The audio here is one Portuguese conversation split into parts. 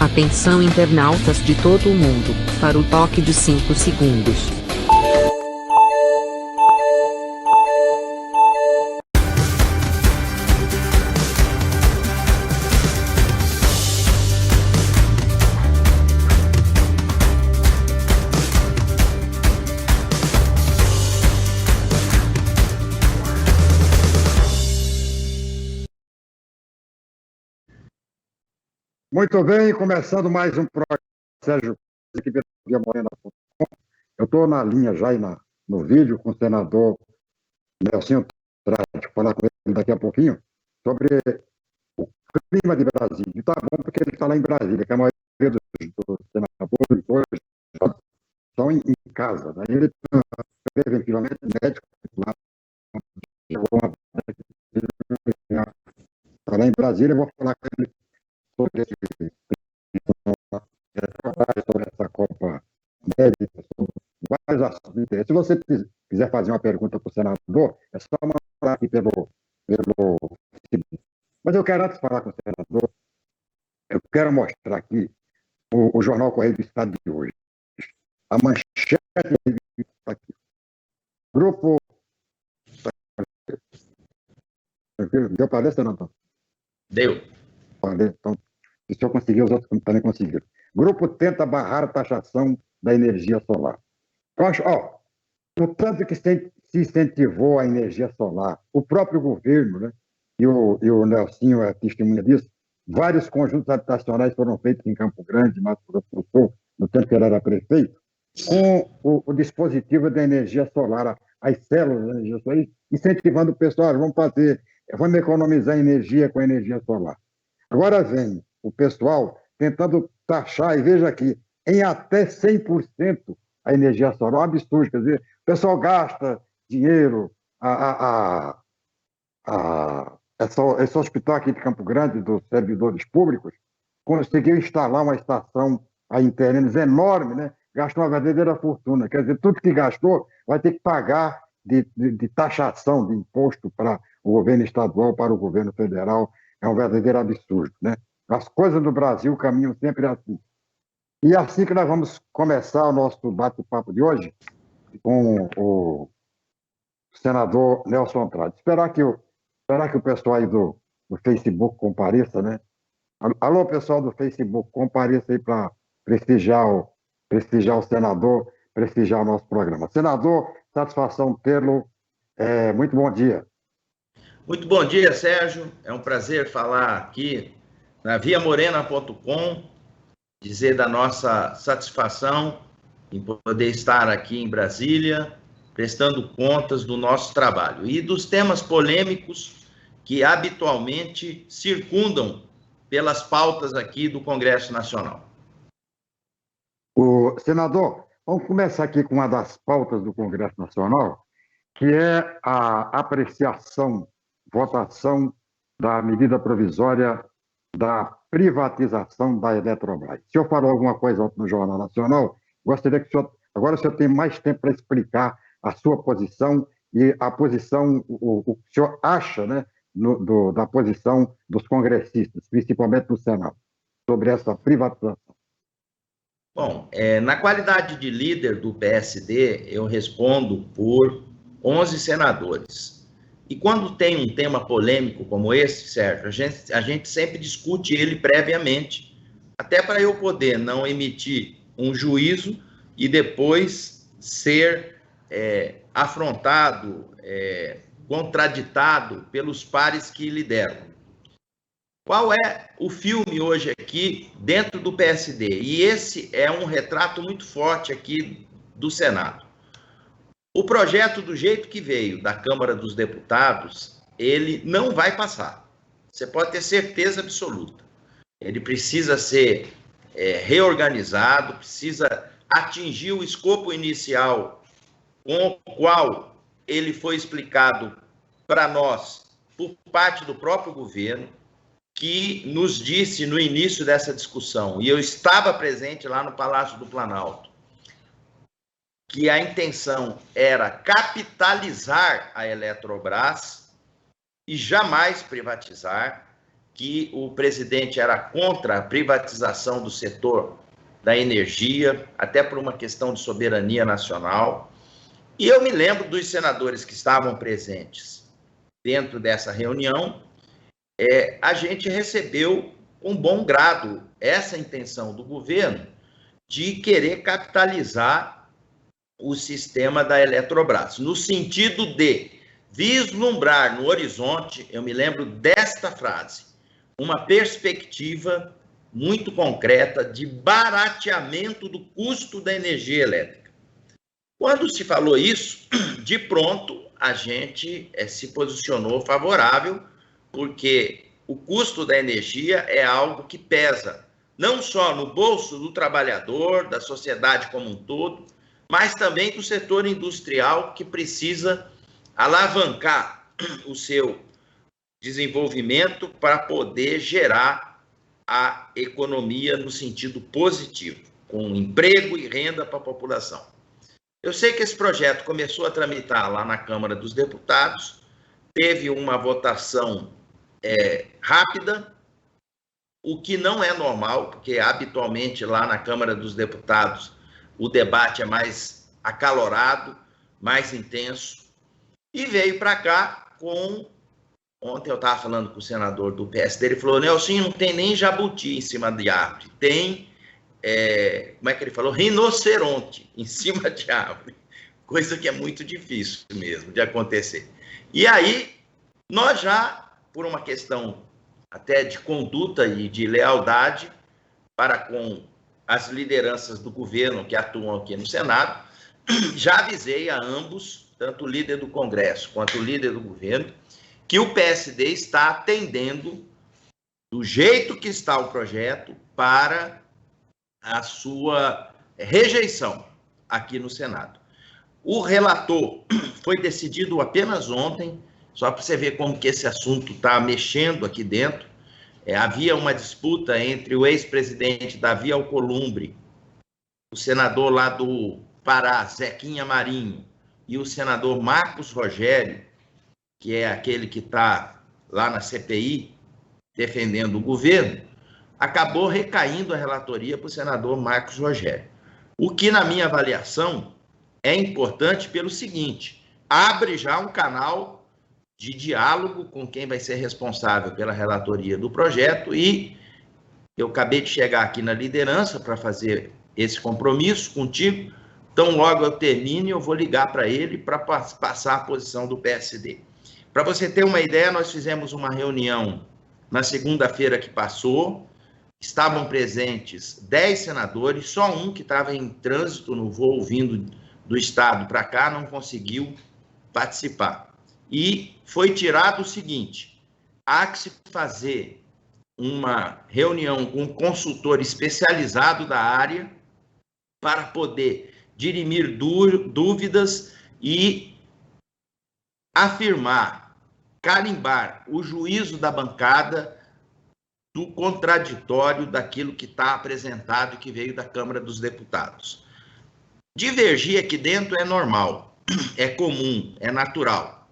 Atenção internautas de todo o mundo, para o toque de 5 segundos. Muito bem, começando mais um programa, Sérgio, aqui pela Via Morena. Eu estou na linha já aí no vídeo com o senador Nelson Trade, falar com ele daqui a pouquinho sobre o clima de Brasília. E tá bom porque ele está lá em Brasília, que a maioria dos senadores hoje estão em casa. Né? Ele preventivamente médico lá, está lá em Brasília, eu vou falar com ele sobre sobre essa Copa América, sobre vários assuntos. Se você quiser fazer uma pergunta para o senador, é só mandar aqui pelo. Mas eu quero, antes de falar com o senador, eu quero mostrar aqui o Jornal Correio do Estado de hoje. A manchete está aqui. Grupo. Deu para ler, senador? Deu. Então, se eu conseguir, os outros também conseguiram. Grupo tenta barrar a taxação da energia solar. Eu acho, o tanto que se incentivou a energia solar, o próprio governo, né, e o Nelsinho é testemunha disso, vários conjuntos habitacionais foram feitos em Campo Grande, Mato Grosso do Sul, no tempo que ele era prefeito, com o dispositivo da energia solar, as células da energia solar, incentivando o pessoal, vamos economizar energia com a energia solar. Agora vem o pessoal tentando taxar, e veja aqui, em até 100% a energia solar, um absurdo, quer dizer, o pessoal gasta dinheiro, esse hospital aqui de Campo Grande, dos servidores públicos, conseguiu instalar uma estação aí em terrenos enorme, né? Gastou uma verdadeira fortuna, quer dizer, tudo que gastou vai ter que pagar de taxação, de imposto para o governo estadual, para o governo federal, é um verdadeiro absurdo, né? As coisas no Brasil caminham sempre assim. E é assim que nós vamos começar o nosso bate-papo de hoje com o senador Nelson Trade. Esperar que o pessoal aí do Facebook compareça, né? Alô, pessoal do Facebook, compareça aí para prestigiar o senador, prestigiar o nosso programa. Senador, satisfação tê-lo. Muito bom dia. Muito bom dia, Sérgio. É um prazer falar aqui na viamorena.com, dizer da nossa satisfação em poder estar aqui em Brasília, prestando contas do nosso trabalho e dos temas polêmicos que habitualmente circundam pelas pautas aqui do Congresso Nacional. Senador, vamos começar aqui com uma das pautas do Congresso Nacional, que é a apreciação, votação da medida provisória da privatização da Eletrobras. O senhor falou alguma coisa no Jornal Nacional, gostaria que agora o senhor tem mais tempo para explicar a sua posição e a posição, o que o senhor acha, né, da posição dos congressistas, principalmente do Senado, sobre essa privatização. Bom, na qualidade de líder do PSD, eu respondo por 11 senadores. E quando tem um tema polêmico como esse, Sérgio, a gente sempre discute ele previamente, até para eu poder não emitir um juízo e depois ser afrontado, contraditado pelos pares que lideram. Qual é o filme hoje aqui dentro do PSD? E esse é um retrato muito forte aqui do Senado. O projeto, do jeito que veio da Câmara dos Deputados, ele não vai passar. Você pode ter certeza absoluta. Ele precisa ser reorganizado, precisa atingir o escopo inicial com o qual ele foi explicado para nós por parte do próprio governo. que nos disse no início dessa discussão, e eu estava presente lá no Palácio do Planalto, que a intenção era capitalizar a Eletrobras e jamais privatizar, que o presidente era contra a privatização do setor da energia, até por uma questão de soberania nacional. E eu me lembro dos senadores que estavam presentes dentro dessa reunião. A gente recebeu com bom grado essa intenção do governo de querer capitalizar o sistema da Eletrobras, no sentido de vislumbrar no horizonte, eu me lembro desta frase, uma perspectiva muito concreta de barateamento do custo da energia elétrica. Quando se falou isso, de pronto a gente se posicionou favorável, porque o custo da energia é algo que pesa não só no bolso do trabalhador, da sociedade como um todo, mas também do setor industrial, que precisa alavancar o seu desenvolvimento para poder gerar a economia no sentido positivo, com emprego e renda para a população. Eu sei que esse projeto começou a tramitar lá na Câmara dos Deputados, teve uma votação rápida, o que não é normal, porque habitualmente lá na Câmara dos Deputados o debate é mais acalorado, mais intenso, e veio para cá com... Ontem eu estava falando com o senador do PSD, ele falou, Nelson, não tem nem jabuti em cima de árvore, tem, como é que ele falou? Rinoceronte em cima de árvore, coisa que é muito difícil mesmo de acontecer. E aí, nós já, por uma questão até de conduta e de lealdade para com as lideranças do governo que atuam aqui no Senado, já avisei a ambos, tanto o líder do Congresso quanto o líder do governo, que o PSD está atendendo do jeito que está o projeto para a sua rejeição aqui no Senado. O relator foi decidido apenas ontem, só para você ver como que esse assunto está mexendo aqui dentro. Havia uma disputa entre o ex-presidente Davi Alcolumbre, o senador lá do Pará, Zequinha Marinho, e o senador Marcos Rogério, que é aquele que está lá na CPI defendendo o governo, acabou recaindo a relatoria para o senador Marcos Rogério. O que, na minha avaliação, é importante pelo seguinte, abre já um canal de diálogo com quem vai ser responsável pela relatoria do projeto, e eu acabei de chegar aqui na liderança para fazer esse compromisso contigo, então logo eu termine, eu vou ligar para ele para passar a posição do PSD. Para você ter uma ideia, nós fizemos uma reunião na segunda-feira que passou, estavam presentes 10 senadores, só um que estava em trânsito no voo vindo do estado para cá não conseguiu participar. E foi tirado o seguinte, há que se fazer uma reunião com um consultor especializado da área para poder dirimir dúvidas e afirmar, carimbar o juízo da bancada do contraditório daquilo que está apresentado e que veio da Câmara dos Deputados. Divergir aqui dentro é normal, é comum, é natural.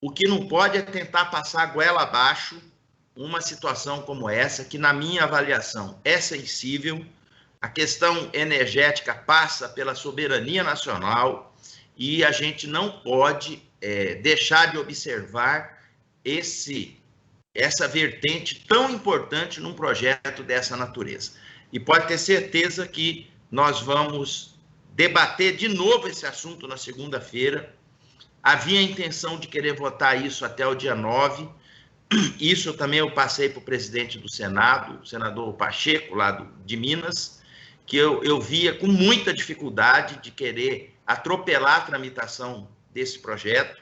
O que não pode é tentar passar a goela abaixo uma situação como essa, que na minha avaliação é sensível. A questão energética passa pela soberania nacional e a gente não pode deixar de observar essa vertente tão importante num projeto dessa natureza. E pode ter certeza que nós vamos debater de novo esse assunto na segunda-feira. Havia a intenção de querer votar isso até o dia 9. Isso também eu passei para o presidente do Senado, o senador Pacheco, lá de Minas, que eu via com muita dificuldade de querer atropelar a tramitação desse projeto,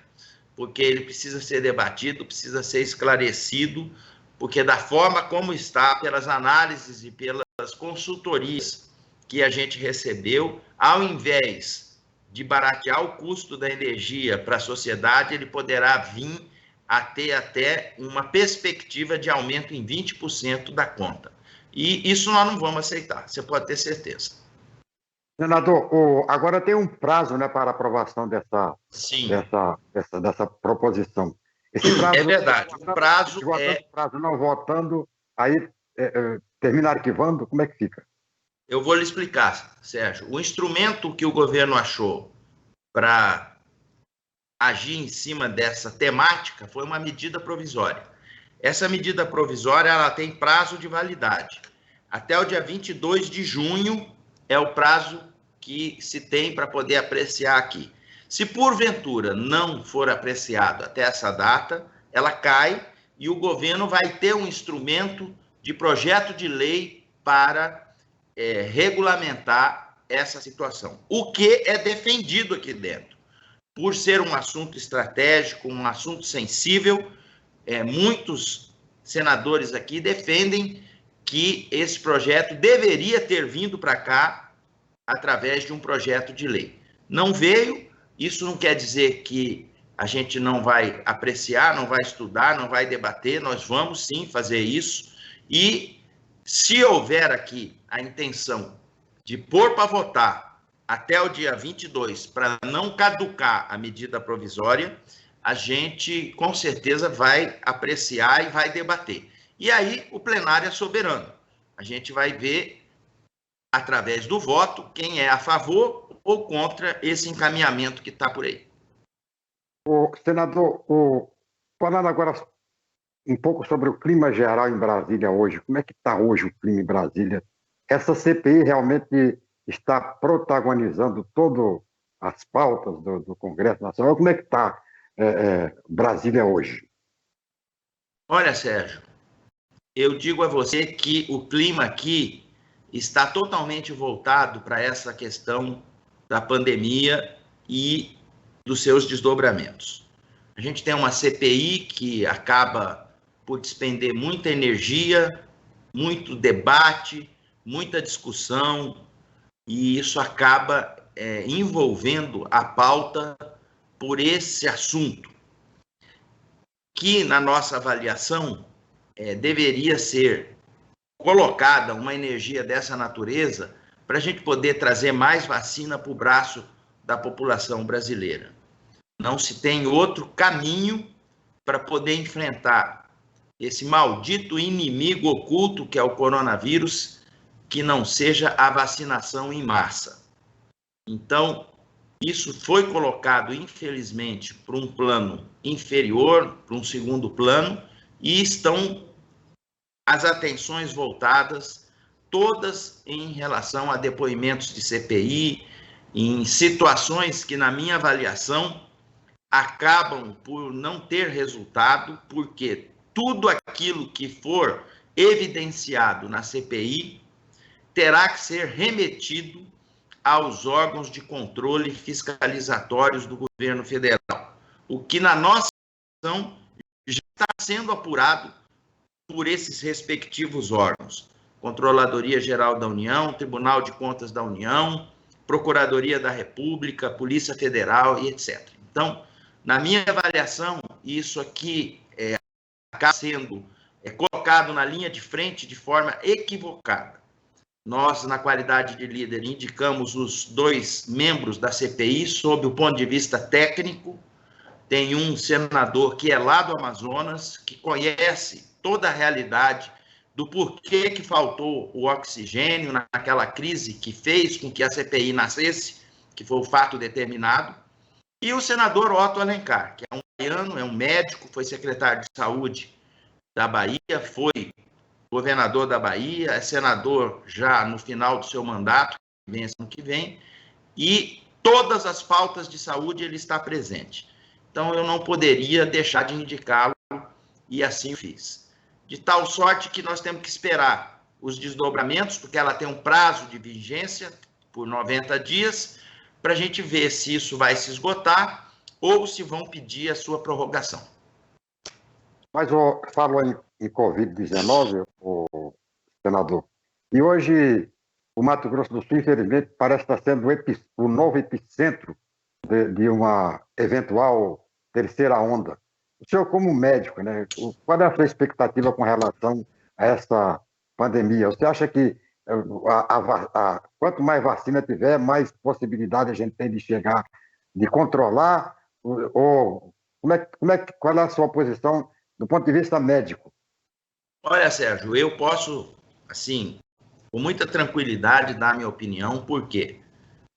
porque ele precisa ser debatido, precisa ser esclarecido, porque da forma como está, pelas análises e pelas consultorias que a gente recebeu, ao invés de baratear o custo da energia para a sociedade, ele poderá vir a ter até uma perspectiva de aumento em 20% da conta. E isso nós não vamos aceitar, você pode ter certeza. Senador, agora tem um prazo, né, para aprovação Sim, dessa proposição. Esse prazo, é verdade. O prazo é... prazo não votando, aí termina arquivando, como é que fica? Eu vou lhe explicar, Sérgio. O instrumento que o governo achou para agir em cima dessa temática foi uma medida provisória. Essa medida provisória ela tem prazo de validade. Até o dia 22 de junho é o prazo que se tem para poder apreciar aqui. Se porventura não for apreciado até essa data, ela cai e o governo vai ter um instrumento de projeto de lei para regulamentar essa situação. O que é defendido aqui dentro. Por ser um assunto estratégico, um assunto sensível, muitos senadores aqui defendem que esse projeto deveria ter vindo para cá através de um projeto de lei. Não veio, isso não quer dizer que a gente não vai apreciar, não vai estudar, não vai debater, nós vamos sim fazer isso, e se houver aqui a intenção de pôr para votar até o dia 22, para não caducar a medida provisória, a gente com certeza vai apreciar e vai debater. E aí o plenário é soberano. A gente vai ver, através do voto, quem é a favor ou contra esse encaminhamento que está por aí. Senador, falando agora um pouco sobre o clima geral em Brasília hoje, como é que está hoje o clima em Brasília? Essa CPI realmente está protagonizando todas as pautas do Congresso Nacional. Como é que está Brasília hoje? Olha, Sérgio, eu digo a você que o clima aqui está totalmente voltado para essa questão da pandemia e dos seus desdobramentos. A gente tem uma CPI que acaba por despender muita energia, muito debate, muita discussão, e isso acaba envolvendo a pauta por esse assunto, que na nossa avaliação deveria ser colocada uma energia dessa natureza para a gente poder trazer mais vacina para o braço da população brasileira. Não se tem outro caminho para poder enfrentar esse maldito inimigo oculto que é o coronavírus, que não seja a vacinação em massa. Então, isso foi colocado, infelizmente, para um plano inferior, para um segundo plano, e estão as atenções voltadas todas em relação a depoimentos de CPI, em situações que, na minha avaliação, acabam por não ter resultado, porque tudo aquilo que for evidenciado na CPI terá que ser remetido aos órgãos de controle fiscalizatórios do governo federal, o que, na nossa visão, já está sendo apurado por esses respectivos órgãos. Controladoria Geral da União, Tribunal de Contas da União, Procuradoria da República, Polícia Federal e etc. Então, na minha avaliação, isso aqui acaba sendo colocado na linha de frente de forma equivocada. Nós, na qualidade de líder, indicamos os 2 membros da CPI sob o ponto de vista técnico. Tem um senador que é lá do Amazonas, que conhece toda a realidade do porquê que faltou o oxigênio naquela crise que fez com que a CPI nascesse, que foi o fato determinado. E o senador Otto Alencar, que é um baiano, é um médico, foi secretário de saúde da Bahia, foi governador da Bahia, é senador já no final do seu mandato, vem ano que vem, e todas as pautas de saúde ele está presente. Então, eu não poderia deixar de indicá-lo, e assim o fiz. De tal sorte que nós temos que esperar os desdobramentos, porque ela tem um prazo de vigência por 90 dias, para a gente ver se isso vai se esgotar ou se vão pedir a sua prorrogação. Mas falou em Covid-19, senador, e hoje o Mato Grosso do Sul, infelizmente, parece estar sendo o novo epicentro de uma eventual terceira onda. o senhor como médico, né, qual é a sua expectativa com relação a essa pandemia? Você acha que quanto mais vacina tiver, mais possibilidade a gente tem de chegar, de controlar? Ou qual é a sua posição do ponto de vista médico? Olha, Sérgio, eu posso, assim, com muita tranquilidade dar minha opinião, porque,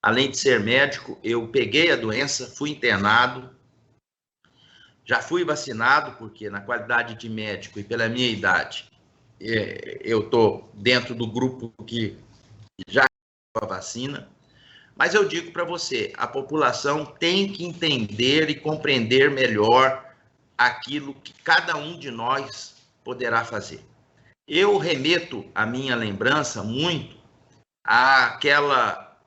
além de ser médico, eu peguei a doença, fui internado, já fui vacinado, porque na qualidade de médico e pela minha idade, eu estou dentro do grupo que já a vacina, mas eu digo para você, a população tem que entender e compreender melhor aquilo que cada um de nós poderá fazer. Eu remeto a minha lembrança muito àquela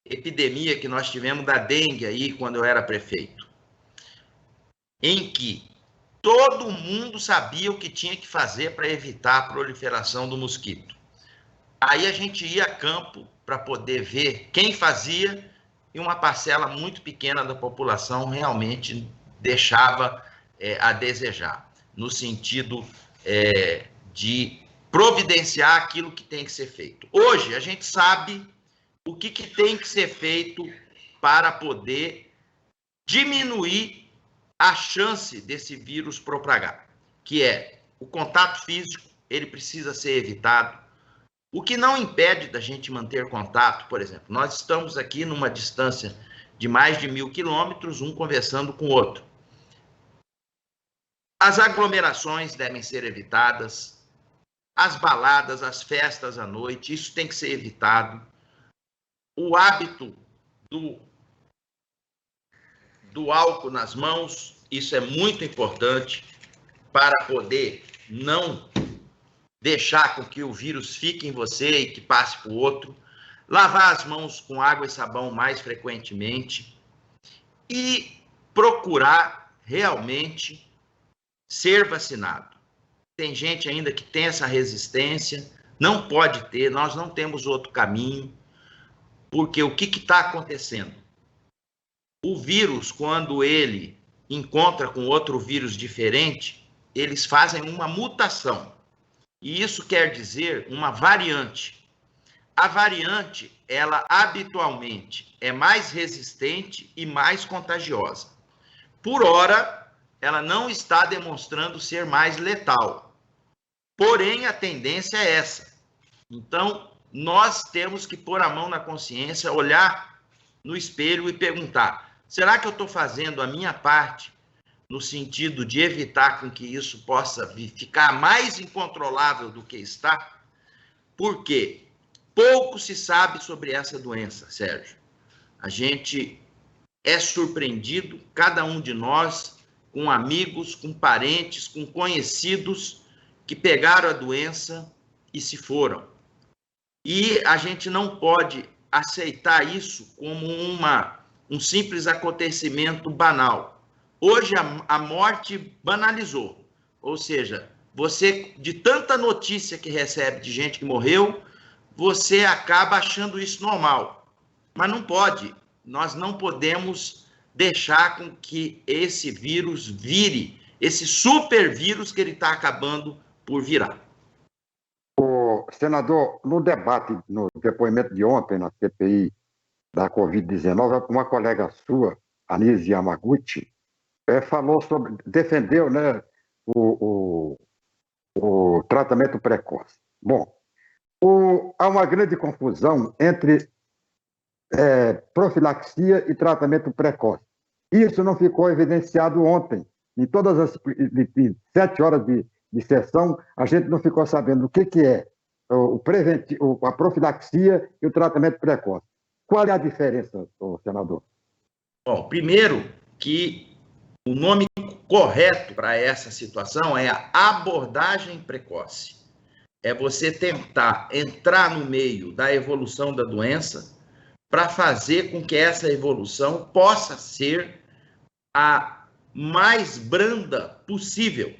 epidemia que nós tivemos da dengue aí quando eu era prefeito, em que todo mundo sabia o que tinha que fazer para evitar a proliferação do mosquito. Aí a gente ia a campo para poder ver quem fazia e uma parcela muito pequena da população realmente deixava a desejar, no sentido de providenciar aquilo que tem que ser feito. Hoje a gente sabe o que tem que ser feito para poder diminuir a chance desse vírus propagar, que é o contato físico, ele precisa ser evitado. O que não impede da gente manter contato, por exemplo, nós estamos aqui numa distância de mais de 1.000 quilômetros, um conversando com o outro. As aglomerações devem ser evitadas, as baladas, as festas à noite, isso tem que ser evitado. O hábito do álcool nas mãos, isso é muito importante para poder não deixar com que o vírus fique em você e que passe para o outro. Lavar as mãos com água e sabão mais frequentemente e procurar realmente ser vacinado. Tem gente ainda que tem essa resistência, não pode ter, nós não temos outro caminho, porque o que está acontecendo? O vírus, quando ele encontra com outro vírus diferente, eles fazem uma mutação. E isso quer dizer uma variante. A variante, ela habitualmente é mais resistente e mais contagiosa. Por ora, ela não está demonstrando ser mais letal. Porém, a tendência é essa. Então, nós temos que pôr a mão na consciência, olhar no espelho e perguntar: será que eu estou fazendo a minha parte no sentido de evitar com que isso possa ficar mais incontrolável do que está? Porque pouco se sabe sobre essa doença, Sérgio. A gente é surpreendido, cada um de nós, com amigos, com parentes, com conhecidos que pegaram a doença e se foram. E a gente não pode aceitar isso como um simples acontecimento banal. Hoje a morte banalizou, ou seja, você, de tanta notícia que recebe de gente que morreu, você acaba achando isso normal. Mas não pode, nós não podemos deixar com que esse vírus vire, esse super vírus que ele está acabando por virar. Senador, no debate, no depoimento de ontem na CPI da Covid-19, uma colega sua, Anise Yamaguchi, defendeu, né, o tratamento precoce. Bom, há uma grande confusão entre profilaxia e tratamento precoce. Isso não ficou evidenciado ontem. Em todas as 7 horas de sessão, a gente não ficou sabendo o que é a profilaxia e o tratamento precoce. Qual é a diferença, senador? Bom, primeiro que o nome correto para essa situação é a abordagem precoce. É você tentar entrar no meio da evolução da doença para fazer com que essa evolução possa ser a mais branda possível.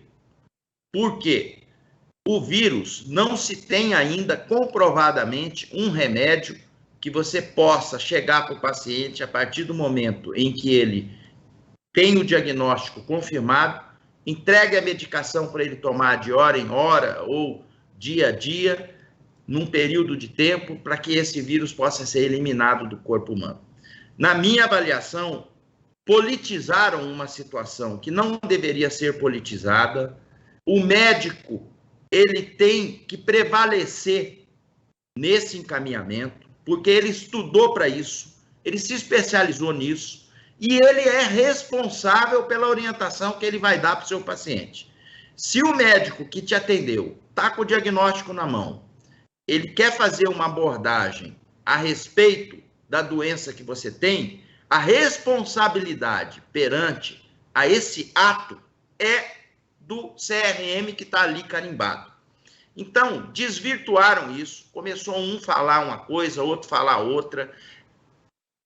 Por quê? O vírus não se tem ainda comprovadamente um remédio que você possa chegar para o paciente a partir do momento em que ele tem o diagnóstico confirmado entregue a medicação para ele tomar de hora em hora ou dia a dia, num período de tempo, para que esse vírus possa ser eliminado do corpo humano. Na minha avaliação, politizaram uma situação que não deveria ser politizada. O médico, ele tem que prevalecer nesse encaminhamento, porque ele estudou para isso, ele se especializou nisso, e ele é responsável pela orientação que ele vai dar para o seu paciente. Se o médico que te atendeu está com o diagnóstico na mão, ele quer fazer uma abordagem a respeito da doença que você tem, a responsabilidade perante a esse ato é do CRM que está ali carimbado. Então, desvirtuaram isso, começou um falar uma coisa, outro falar outra,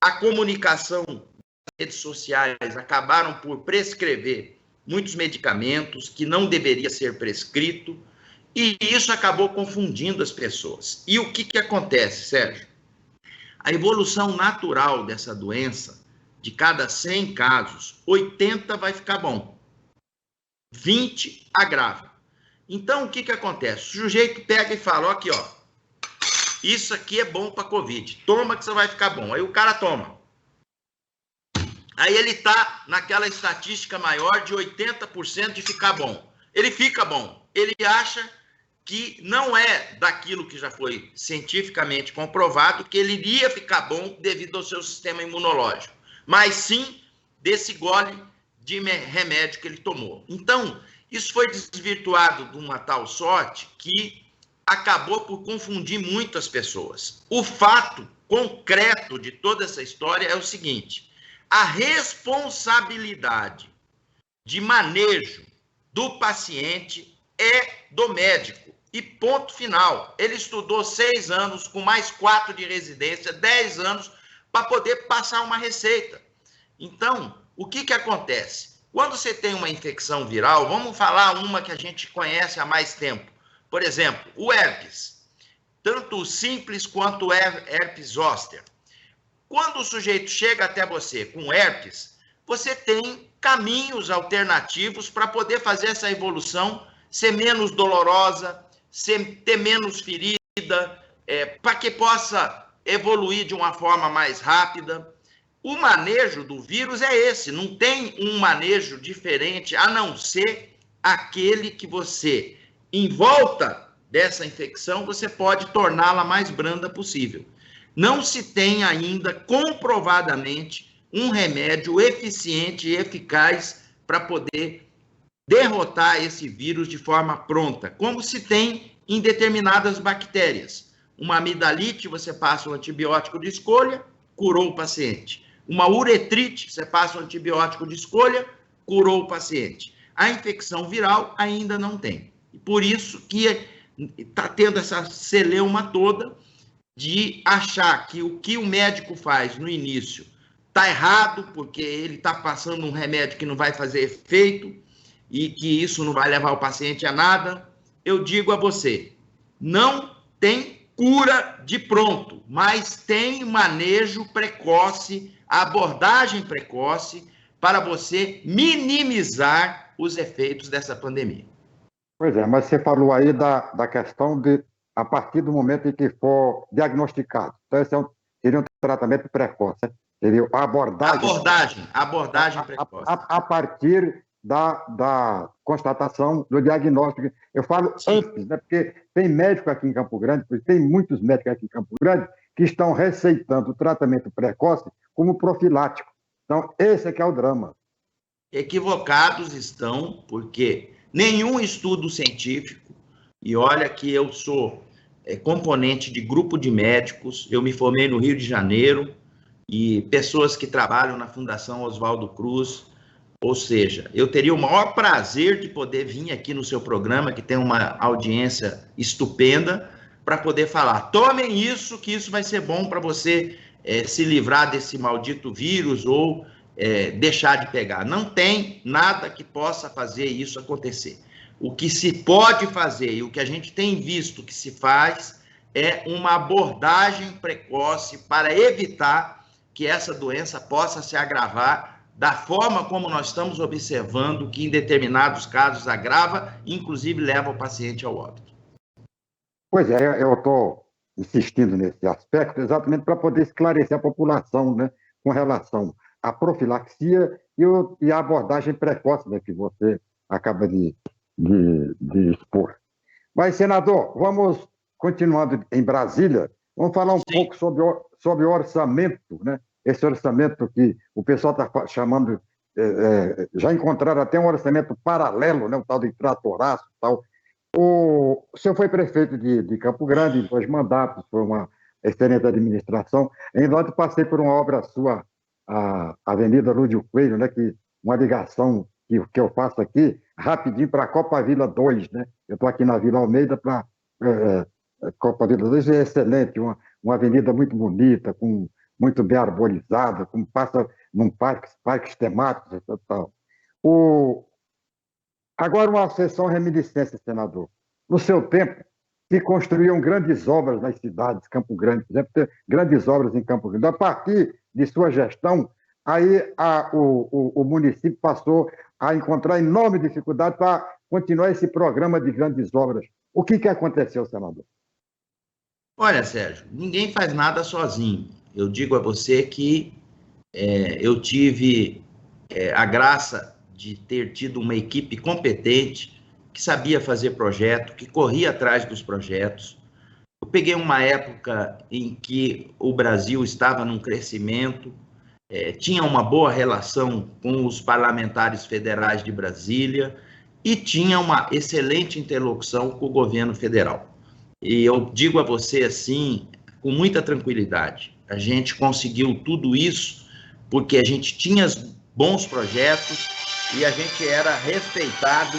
a comunicação das redes sociais acabaram por prescrever muitos medicamentos que não deveria ser prescrito, e isso acabou confundindo as pessoas. E o que acontece, Sérgio? A evolução natural dessa doença, de cada 100 casos, 80 vai ficar bom, 20 agrava. Então, o que acontece? O sujeito pega e fala, ó, aqui, ó, isso aqui é bom para Covid, toma que você vai ficar bom. Aí o cara toma. Aí ele tá naquela estatística maior de 80% de ficar bom. Ele fica bom. Ele acha que não é daquilo que já foi cientificamente comprovado que ele iria ficar bom devido ao seu sistema imunológico, mas sim desse gole de remédio que ele tomou. Então, isso foi desvirtuado de uma tal sorte que acabou por confundir muito as pessoas. O fato concreto de toda essa história é o seguinte: a responsabilidade de manejo do paciente é do médico. E ponto final. Ele estudou 6 anos, com mais 4 de residência, 10 anos, para poder passar uma receita. Então, o que acontece? Quando você tem uma infecção viral, vamos falar uma que a gente conhece há mais tempo. Por exemplo, o herpes. Tanto o simples quanto o herpes zoster. Quando o sujeito chega até você com herpes, você tem caminhos alternativos para poder fazer essa evolução ser menos dolorosa, ter menos ferida, para que possa evoluir de uma forma mais rápida. O manejo do vírus é esse, não tem um manejo diferente, a não ser aquele que você, em volta dessa infecção, você pode torná-la mais branda possível. Não se tem ainda, comprovadamente, um remédio eficiente e eficaz para poder derrotar esse vírus de forma pronta, como se tem em determinadas bactérias. Uma amidalite, você passa um antibiótico de escolha, curou o paciente. Uma uretrite, você passa um antibiótico de escolha, curou o paciente. A infecção viral ainda não tem. E por isso que está tendo essa celeuma toda de achar que o que o médico faz no início está errado, porque ele está passando um remédio que não vai fazer efeito, e que isso não vai levar o paciente a nada. Eu digo a você, não tem cura de pronto, mas tem manejo precoce, abordagem precoce, para você minimizar os efeitos dessa pandemia. Pois é, mas você falou aí da questão de, a partir do momento em que for diagnosticado. Então, esse seria um tratamento precoce, né? Seria a abordagem precoce. A partir da constatação do diagnóstico. Eu falo antes, né? Porque tem médico aqui em Campo Grande, tem muitos médicos aqui em Campo Grande que estão receitando o tratamento precoce como profilático. Então, esse é que é o drama. Equivocados estão, porque nenhum estudo científico, e olha que eu sou componente de grupo de médicos, eu me formei no Rio de Janeiro, e pessoas que trabalham na Fundação Oswaldo Cruz. Ou seja, eu teria o maior prazer de poder vir aqui no seu programa, que tem uma audiência estupenda, para poder falar, tomem isso, que isso vai ser bom para você se livrar desse maldito vírus ou deixar de pegar. Não tem nada que possa fazer isso acontecer. O que se pode fazer e o que a gente tem visto que se faz é uma abordagem precoce para evitar que essa doença possa se agravar da forma como nós estamos observando que em determinados casos agrava, inclusive leva o paciente ao óbito. Pois é, eu estou insistindo nesse aspecto exatamente para poder esclarecer a população, né, com relação à profilaxia e à abordagem precoce, né, que você acaba de expor. Mas, senador, vamos continuando em Brasília, vamos falar um pouco sobre o orçamento, né? Esse orçamento que o pessoal está chamando, já encontraram até um orçamento paralelo, né? O tal de tratoraço e tal. O senhor foi prefeito de Campo Grande em 2 mandatos, foi uma excelente administração. Em ontem passei por uma obra sua, a Avenida Lúdio Coelho, né? Uma ligação que eu faço aqui, rapidinho para a Copa Vila 2, né? Eu estou aqui na Vila Almeida para Copa Vila 2, é excelente, uma avenida muito bonita, muito bem arborizada, passa num parques temáticos e tal. Agora, uma sessão reminiscência, senador. No seu tempo, se construíam grandes obras nas cidades, Campo Grande, por exemplo, grandes obras em Campo Grande. A partir de sua gestão, aí o município passou a encontrar enorme dificuldade para continuar esse programa de grandes obras. O que aconteceu, senador? Olha, Sérgio, ninguém faz nada sozinho. Eu digo a você que eu tive a graça de ter tido uma equipe competente, que sabia fazer projeto, que corria atrás dos projetos. Eu peguei uma época em que o Brasil estava num crescimento, tinha uma boa relação com os parlamentares federais de Brasília e tinha uma excelente interlocução com o governo federal. E eu digo a você assim, com muita tranquilidade, a gente conseguiu tudo isso porque a gente tinha bons projetos e a gente era respeitado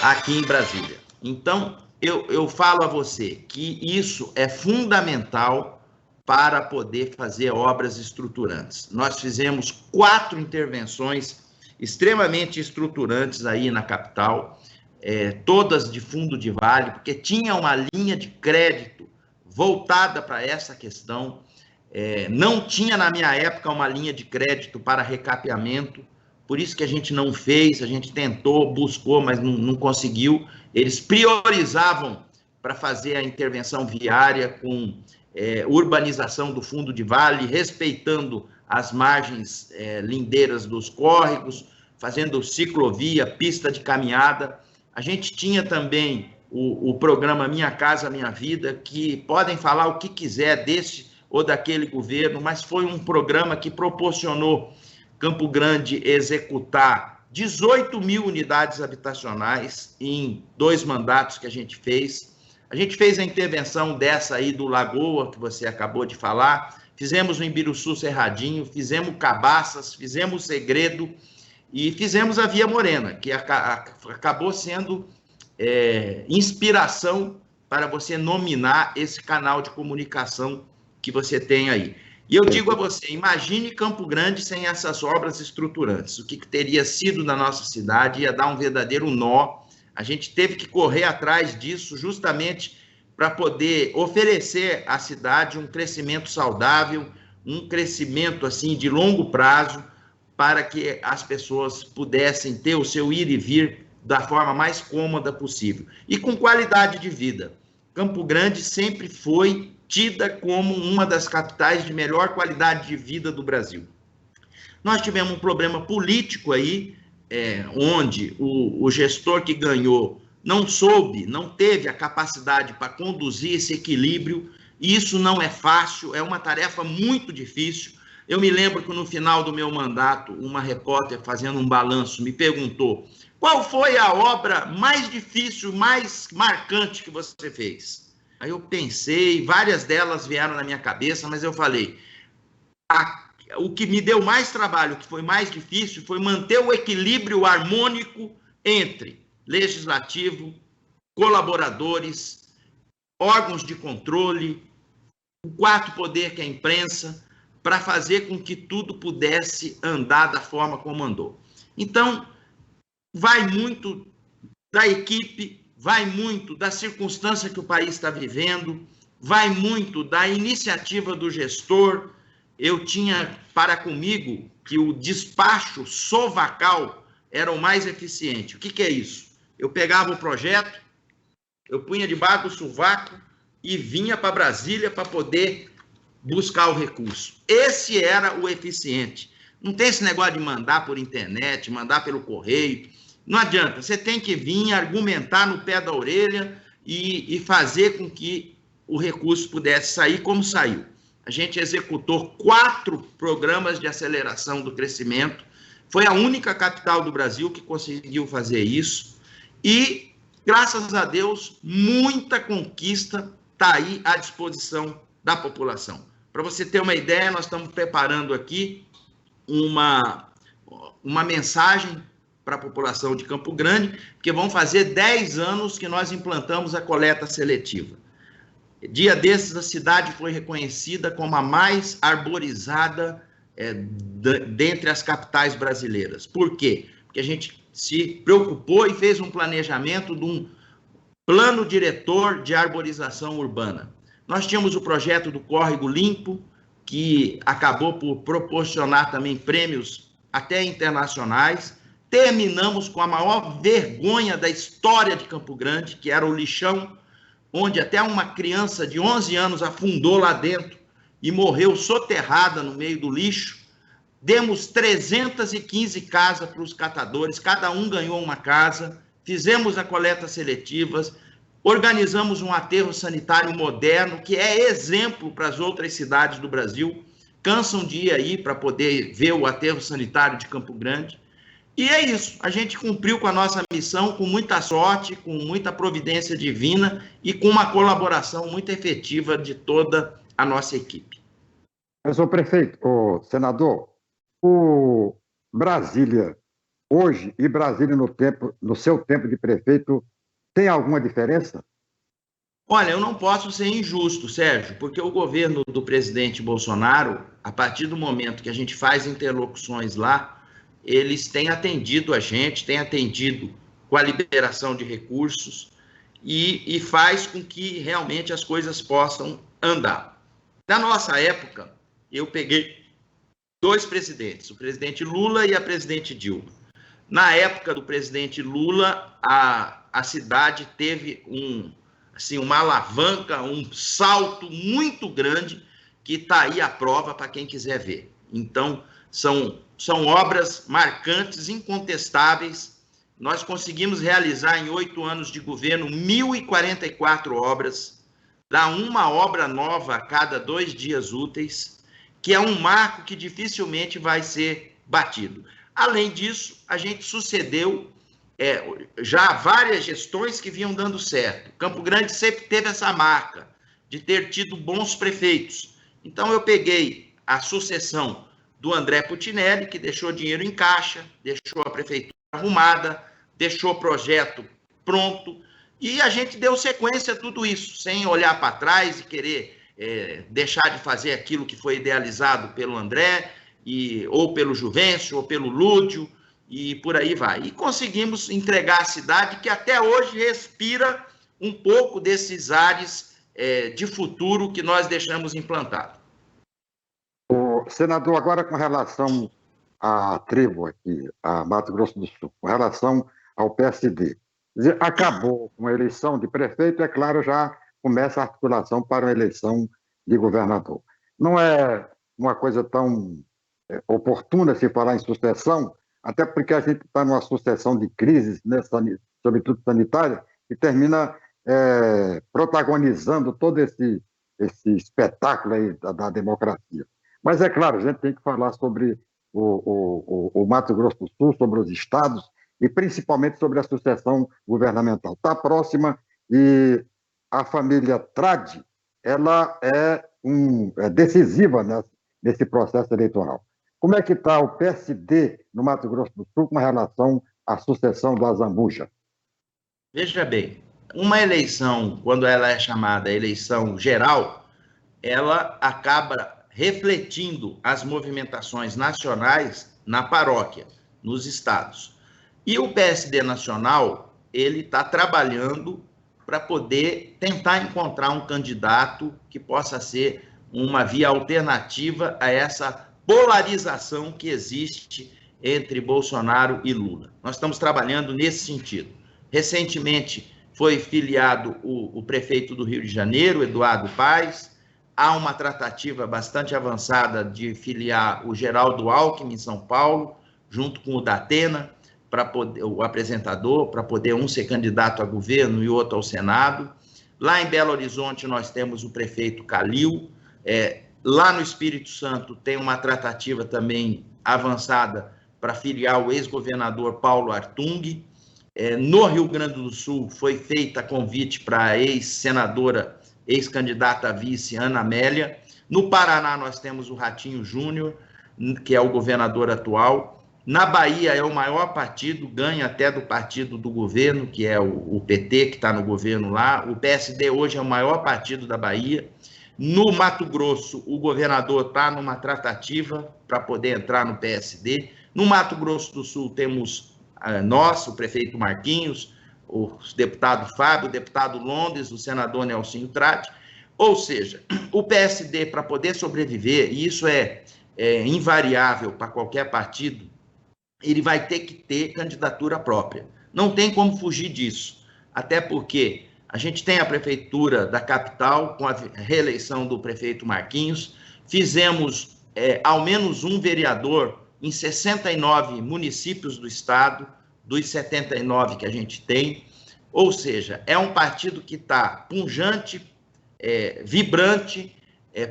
aqui em Brasília. Então, eu falo a você que isso é fundamental para poder fazer obras estruturantes. Nós fizemos 4 intervenções extremamente estruturantes aí na capital, todas de fundo de vale, porque tinha uma linha de crédito voltada para essa questão. Não tinha, na minha época, uma linha de crédito para recapeamento, por isso que a gente não fez, a gente tentou, buscou, mas não conseguiu. Eles priorizavam para fazer a intervenção viária com urbanização do fundo de vale, respeitando as margens lindeiras dos córregos, fazendo ciclovia, pista de caminhada. A gente tinha também o programa Minha Casa Minha Vida, que podem falar o que quiser desse ou daquele governo, mas foi um programa que proporcionou Campo Grande executar 18 mil unidades habitacionais em 2 mandatos que a gente fez. A gente fez a intervenção dessa aí do Lagoa, que você acabou de falar, fizemos o Imbiruçu Cerradinho, fizemos Cabaças, fizemos Segredo e fizemos a Via Morena, que acabou sendo inspiração para você nominar esse canal de comunicação que você tem aí. E eu digo a você, imagine Campo Grande sem essas obras estruturantes. O que teria sido na nossa cidade? Ia dar um verdadeiro nó. A gente teve que correr atrás disso justamente para poder oferecer à cidade um crescimento saudável, um crescimento assim de longo prazo, para que as pessoas pudessem ter o seu ir e vir da forma mais cômoda possível. E com qualidade de vida. Campo Grande sempre foi tida como uma das capitais de melhor qualidade de vida do Brasil. Nós tivemos um problema político aí, onde o gestor que ganhou não teve a capacidade para conduzir esse equilíbrio, e isso não é fácil, é uma tarefa muito difícil. Eu me lembro que no final do meu mandato, uma repórter fazendo um balanço me perguntou: qual foi a obra mais difícil, mais marcante que você fez? Aí eu pensei, várias delas vieram na minha cabeça, mas eu falei, o que me deu mais trabalho, o que foi mais difícil, foi manter o equilíbrio harmônico entre legislativo, colaboradores, órgãos de controle, o 4º poder, que é a imprensa, para fazer com que tudo pudesse andar da forma como andou. Então, vai muito da equipe, vai muito da circunstância que o país está vivendo, vai muito da iniciativa do gestor, eu tinha para comigo que o despacho sovacal era o mais eficiente. O que é isso? Eu pegava o projeto, eu punha debaixo do sovaco e vinha para Brasília para poder buscar o recurso. Esse era o eficiente. Não tem esse negócio de mandar por internet, mandar pelo correio. Não adianta. Você tem que vir argumentar no pé da orelha e fazer com que o recurso pudesse sair como saiu. A gente executou 4 programas de aceleração do crescimento. Foi a única capital do Brasil que conseguiu fazer isso. E, graças a Deus, muita conquista está aí à disposição da população. Para você ter uma ideia, nós estamos preparando aqui uma mensagem para a população de Campo Grande, porque vão fazer 10 anos que nós implantamos a coleta seletiva. Dia desses, a cidade foi reconhecida como a mais arborizada dentre as capitais brasileiras. Por quê? Porque a gente se preocupou e fez um planejamento de um plano diretor de arborização urbana. Nós tínhamos o projeto do Córrego Limpo, que acabou por proporcionar também prêmios até internacionais. Terminamos com a maior vergonha da história de Campo Grande, que era o lixão, onde até uma criança de 11 anos afundou lá dentro e morreu soterrada no meio do lixo. Demos 315 casas para os catadores, cada um ganhou uma casa, fizemos a coleta seletiva, organizamos um aterro sanitário moderno, que é exemplo para as outras cidades do Brasil, cansam de ir aí para poder ver o aterro sanitário de Campo Grande. E é isso, a gente cumpriu com a nossa missão com muita sorte, com muita providência divina e com uma colaboração muito efetiva de toda a nossa equipe. Mas, ô prefeito, ô senador, o Brasília hoje e Brasília no seu tempo de prefeito, tem alguma diferença? Olha, eu não posso ser injusto, Sérgio, porque o governo do presidente Bolsonaro, a partir do momento que a gente faz interlocuções lá, eles têm atendido a gente, têm atendido com a liberação de recursos e faz com que realmente as coisas possam andar. Na nossa época, eu peguei 2 presidentes, o presidente Lula e a presidente Dilma. Na época do presidente Lula, a cidade teve uma alavanca, um salto muito grande, que está aí à prova para quem quiser ver. Então, são obras marcantes, incontestáveis. Nós conseguimos realizar em 8 anos de governo 1.044 obras, dá uma obra nova a cada 2 dias úteis, que é um marco que dificilmente vai ser batido. Além disso, a gente sucedeu já várias gestões que vinham dando certo. Campo Grande sempre teve essa marca de ter tido bons prefeitos. Então, eu peguei a sucessão do André Putinelli, que deixou dinheiro em caixa, deixou a prefeitura arrumada, deixou o projeto pronto, e a gente deu sequência a tudo isso, sem olhar para trás e querer deixar de fazer aquilo que foi idealizado pelo André, ou pelo Juvencio, ou pelo Lúdio, e por aí vai. E conseguimos entregar a cidade que até hoje respira um pouco desses ares de futuro que nós deixamos implantado. Senador, agora com relação à tribo aqui, a Mato Grosso do Sul, com relação ao PSD, acabou com a eleição de prefeito, é claro, já começa a articulação para a eleição de governador. Não é uma coisa tão oportuna se falar em sucessão, até porque a gente está numa sucessão de crises, né, sobretudo sanitária, que termina protagonizando todo esse espetáculo aí da democracia. Mas é claro, a gente tem que falar sobre o Mato Grosso do Sul, sobre os estados e principalmente sobre a sucessão governamental. Está próxima e a família Trade, ela é decisiva nesse processo eleitoral. Como é que está o PSD no Mato Grosso do Sul com relação à sucessão do Azambuja? Veja bem, uma eleição, quando ela é chamada eleição geral, ela acaba refletindo as movimentações nacionais na paróquia, nos estados. E o PSD nacional, ele está trabalhando para poder tentar encontrar um candidato que possa ser uma via alternativa a essa polarização que existe entre Bolsonaro e Lula. Nós estamos trabalhando nesse sentido. Recentemente foi filiado o prefeito do Rio de Janeiro, Eduardo Paes. Há uma tratativa bastante avançada de filiar o Geraldo Alckmin em São Paulo, junto com o Datena, o apresentador, para poder um ser candidato a governo e outro ao Senado. Lá em Belo Horizonte nós temos o prefeito Calil. Lá no Espírito Santo tem uma tratativa também avançada para filiar o ex-governador Paulo Artung. No Rio Grande do Sul foi feita convite para a ex-senadora, ex-candidata a vice, Ana Amélia. No Paraná nós temos o Ratinho Júnior, que é o governador atual. Na Bahia é o maior partido, ganha até do partido do governo, que é o PT, que está no governo lá. O PSD hoje é o maior partido da Bahia. No Mato Grosso, o governador está numa tratativa para poder entrar no PSD. No Mato Grosso do Sul temos nós, o prefeito Marquinhos, o deputado Fábio, o deputado Londres, o senador Nelsinho Trade. Ou seja, o PSD, para poder sobreviver, e isso é invariável para qualquer partido, ele vai ter que ter candidatura própria. Não tem como fugir disso, até porque a gente tem a prefeitura da capital, com a reeleição do prefeito Marquinhos, fizemos ao menos um vereador em 69 municípios do estado, dos 79 que a gente tem. Ou seja, é um partido que está pungente, vibrante,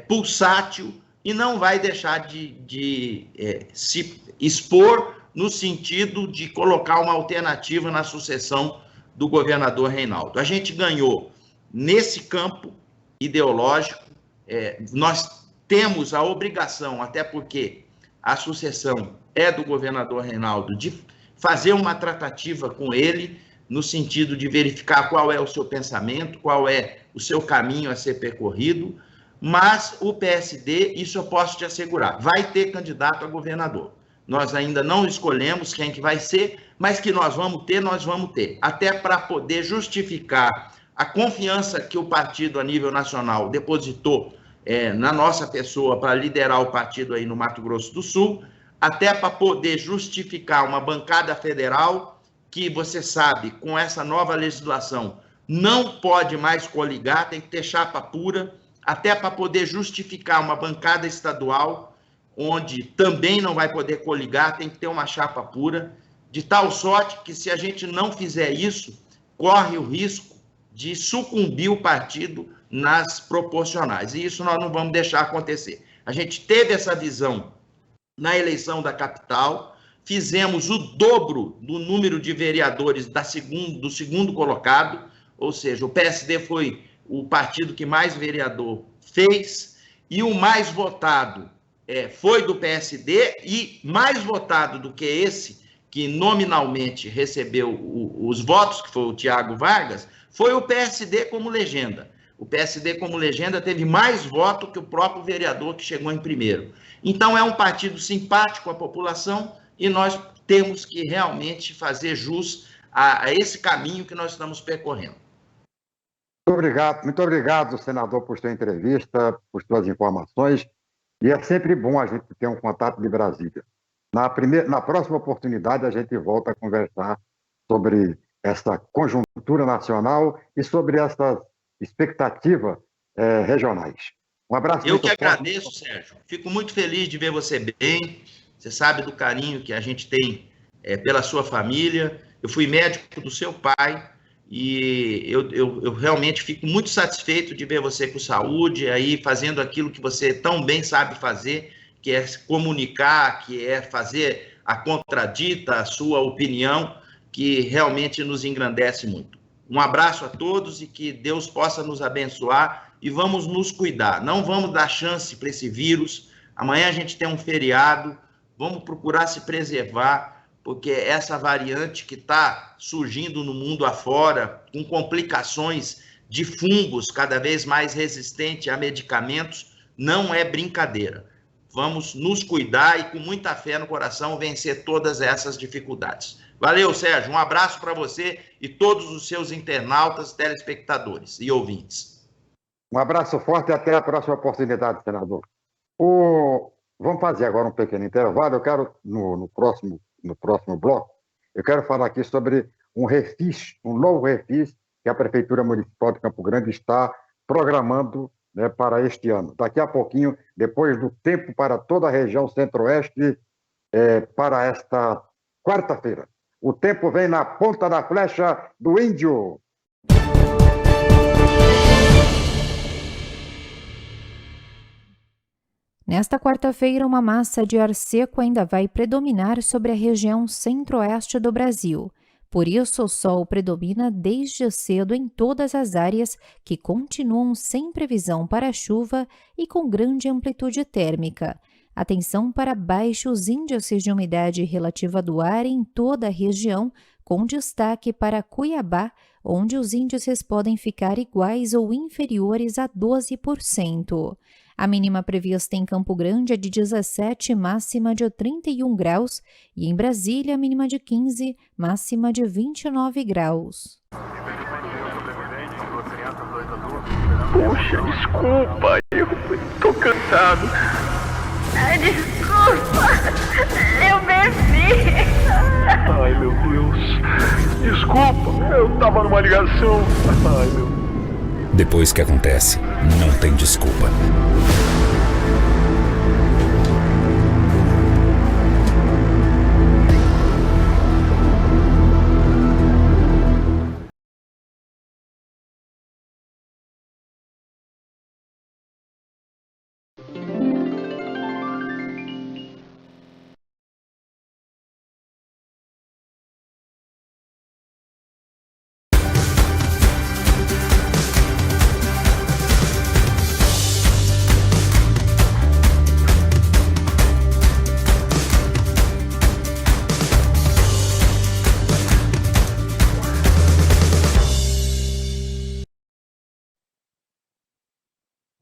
pulsátil, e não vai deixar de se expor no sentido de colocar uma alternativa na sucessão do governador Reinaldo. A gente ganhou nesse campo ideológico, nós temos a obrigação, até porque a sucessão é do governador Reinaldo, de fazer uma tratativa com ele, no sentido de verificar qual é o seu pensamento, qual é o seu caminho a ser percorrido, mas o PSD, isso eu posso te assegurar, vai ter candidato a governador. Nós ainda não escolhemos quem que vai ser, mas que nós vamos ter, até para poder justificar a confiança que o partido a nível nacional depositou na nossa pessoa para liderar o partido aí no Mato Grosso do Sul, até para poder justificar uma bancada federal que, você sabe, com essa nova legislação, não pode mais coligar, tem que ter chapa pura, até para poder justificar uma bancada estadual, onde também não vai poder coligar, tem que ter uma chapa pura, de tal sorte que, se a gente não fizer isso, corre o risco de sucumbir o partido nas proporcionais. E isso nós não vamos deixar acontecer. A gente teve essa visão na eleição da capital, fizemos o dobro do número de vereadores do segundo colocado, ou seja, o PSD foi o partido que mais vereador fez, e o mais votado foi do PSD, e mais votado do que esse, que nominalmente recebeu os votos, que foi o Tiago Vargas, foi o PSD como legenda. O PSD como legenda teve mais voto que o próprio vereador que chegou em primeiro. Então é um partido simpático à população e nós temos que realmente fazer jus a esse caminho que nós estamos percorrendo. Muito obrigado, senador, por sua entrevista, por suas informações. E é sempre bom a gente ter um contato de Brasília. Na próxima oportunidade, a gente volta a conversar sobre essa conjuntura nacional e sobre essas expectativas regionais. Um abraço. Eu que agradeço, Sérgio. Fico muito feliz de ver você bem. Você sabe do carinho que a gente tem pela sua família. Eu fui médico do seu pai e eu realmente fico muito satisfeito de ver você com saúde, aí fazendo aquilo que você tão bem sabe fazer, que é comunicar, que é fazer a contradita, a sua opinião, que realmente nos engrandece muito. Um abraço a todos e que Deus possa nos abençoar e vamos nos cuidar. Não vamos dar chance para esse vírus. Amanhã a gente tem um feriado, vamos procurar se preservar, porque essa variante que está surgindo no mundo afora, com complicações de fungos cada vez mais resistentes a medicamentos, não é brincadeira. Vamos nos cuidar e, com muita fé no coração, vencer todas essas dificuldades. Valeu, Sérgio. Um abraço para você e todos os seus internautas, telespectadores e ouvintes. Um abraço forte e até a próxima oportunidade, senador. Vamos fazer agora um pequeno intervalo. Eu quero, no próximo bloco, eu quero falar aqui sobre um novo refis que a Prefeitura Municipal de Campo Grande está programando, né, para este ano. Daqui a pouquinho, depois do tempo para toda a região centro-oeste, para esta quarta-feira. O tempo vem na ponta da flecha do índio. Nesta quarta-feira, uma massa de ar seco ainda vai predominar sobre a região centro-oeste do Brasil. Por isso, o sol predomina desde cedo em todas as áreas que continuam sem previsão para chuva e com grande amplitude térmica. Atenção para baixos índices de umidade relativa do ar em toda a região, com destaque para Cuiabá, onde os índices podem ficar iguais ou inferiores a 12%. A mínima prevista em Campo Grande é de 17, máxima de 31 graus, e em Brasília, a mínima de 15, máxima de 29 graus. Poxa, desculpa, eu tô cansado. Desculpa, eu bebi. Ai, meu Deus. Desculpa, eu tava numa ligação. Ai, meu Deus. Depois que acontece, não tem desculpa.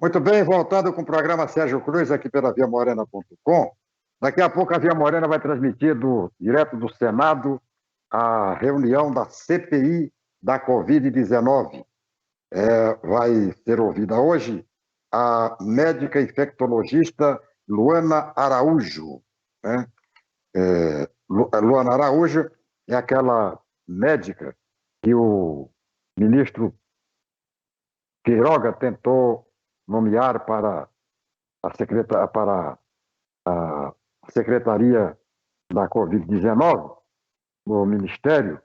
Muito bem, voltando com o programa Sérgio Cruz aqui pela viamorena.com. Daqui a pouco a Via Morena vai transmitir direto do Senado a reunião da CPI da Covid-19. Vai ser ouvida hoje a médica infectologista Luana Araújo, né? Luana Araújo é aquela médica que o ministro Queiroga tentou nomear para a Secretaria da Covid-19, no Ministério,